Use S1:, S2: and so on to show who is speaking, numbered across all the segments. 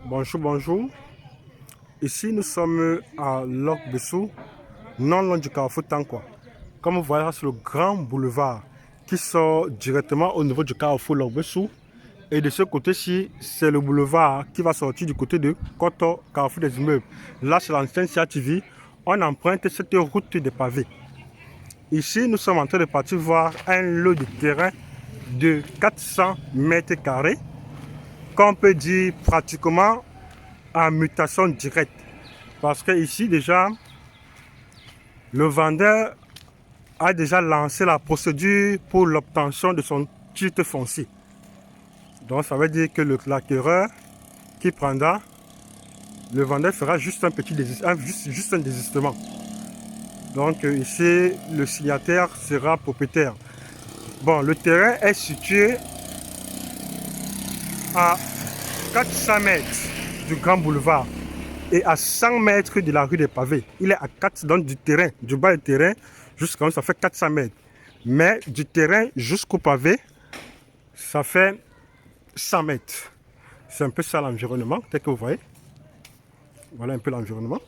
S1: Bonjour, bonjour. Ici, nous sommes à Lok-Bessou, non loin du carrefour Tankwa. Comme vous voyez, c'est le grand boulevard qui sort directement au niveau du carrefour Lok-Bessou. Et de ce côté-ci, c'est le boulevard qui va sortir du côté de Koto, carrefour des immeubles. Là, c'est l'ancienne CATV. On emprunte cette route des pavés. Ici, nous sommes en train de partir voir un lot de terrain de 400 mètres carrés, qu'on peut dire pratiquement en mutation directe. Parce que ici, déjà, le vendeur a déjà lancé la procédure pour l'obtention de son titre foncier. Donc, ça veut dire que l'acquéreur qui prendra, le vendeur fera juste un petit juste un désistement. Donc, ici, le signataire sera propriétaire. Bon, le terrain est situé à 400 mètres du grand boulevard et à 100 mètres de la rue des Pavés. Il est à 4 donc du terrain, du bas du terrain jusqu'à ça fait 400 mètres. Mais du terrain jusqu'au pavé, ça fait 100 mètres. C'est un peu ça l'environnement, tel que vous voyez. Voilà un peu l'environnement.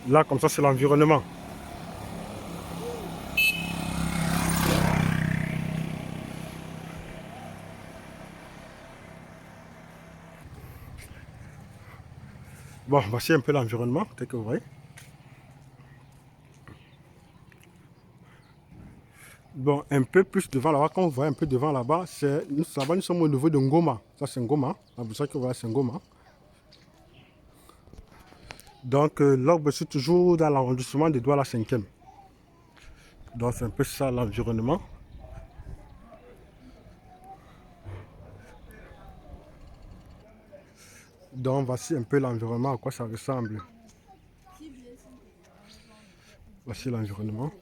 S1: Là, comme ça, c'est l'environnement. Bon, voici un peu l'environnement, tel que vous voyez. Bon, un peu plus devant là-bas, quand vous voyez un peu devant là-bas, nous sommes au niveau de Ngoma. Ça, c'est Ngoma. Là, vous savez que voilà, c'est Ngoma. Donc, là, je suis toujours dans l'arrondissement de Douala 5e. Donc, c'est un peu ça l'environnement. Donc, voici un peu l'environnement, à quoi ça ressemble. Voici l'environnement.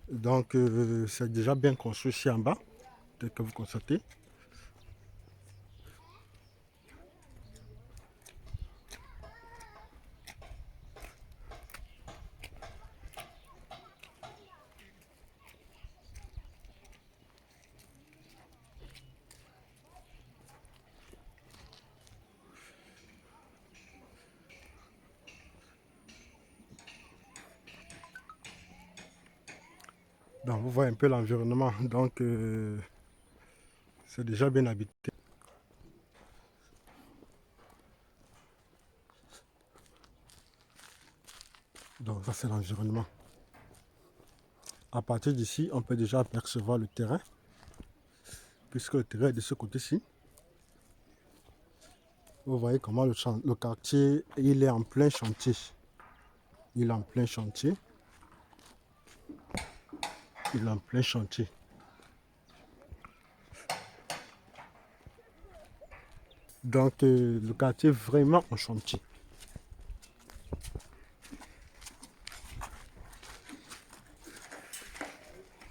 S1: Donc, c'est déjà bien construit ici en bas, tel que vous constatez. Donc, vous voyez un peu l'environnement. Donc, c'est déjà bien habité. Donc, ça, c'est l'environnement. À partir d'ici, on peut déjà apercevoir le terrain, puisque le terrain est de ce côté-ci. Vous voyez comment le quartier, il est en plein chantier. Il est en plein chantier. Il est en plein chantier. Donc, le quartier est vraiment en chantier.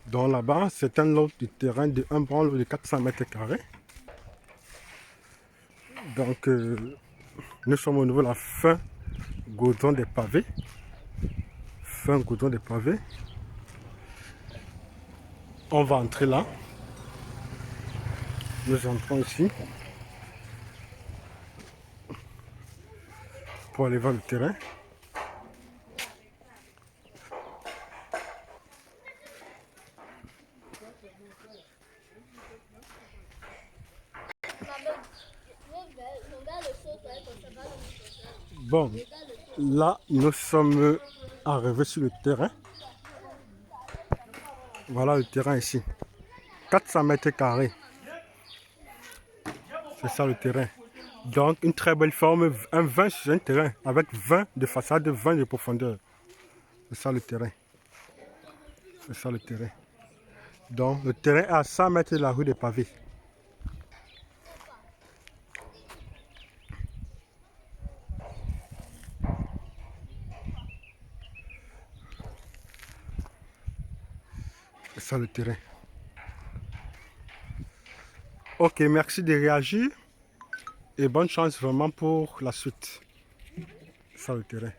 S1: Donc là-bas, c'est un lot de terrain de 1 branle de 400 mètres carrés. Donc, nous sommes au niveau de la fin goudron des pavés. Fin goudron des pavés. On va entrer là. Nous entrons ici pour aller voir le terrain. Bon, là, nous sommes arrivés sur le terrain. Voilà le terrain ici. 400 mètres carrés. C'est ça le terrain. Donc, une très belle forme, un 20 sur un terrain avec 20 de façade, 20 de profondeur. C'est ça le terrain. C'est ça le terrain. Donc, le terrain est à 100 mètres de la rue des Pavés. C'est ça le terrain. Ok, merci de réagir et bonne chance vraiment pour la suite sur le terrain.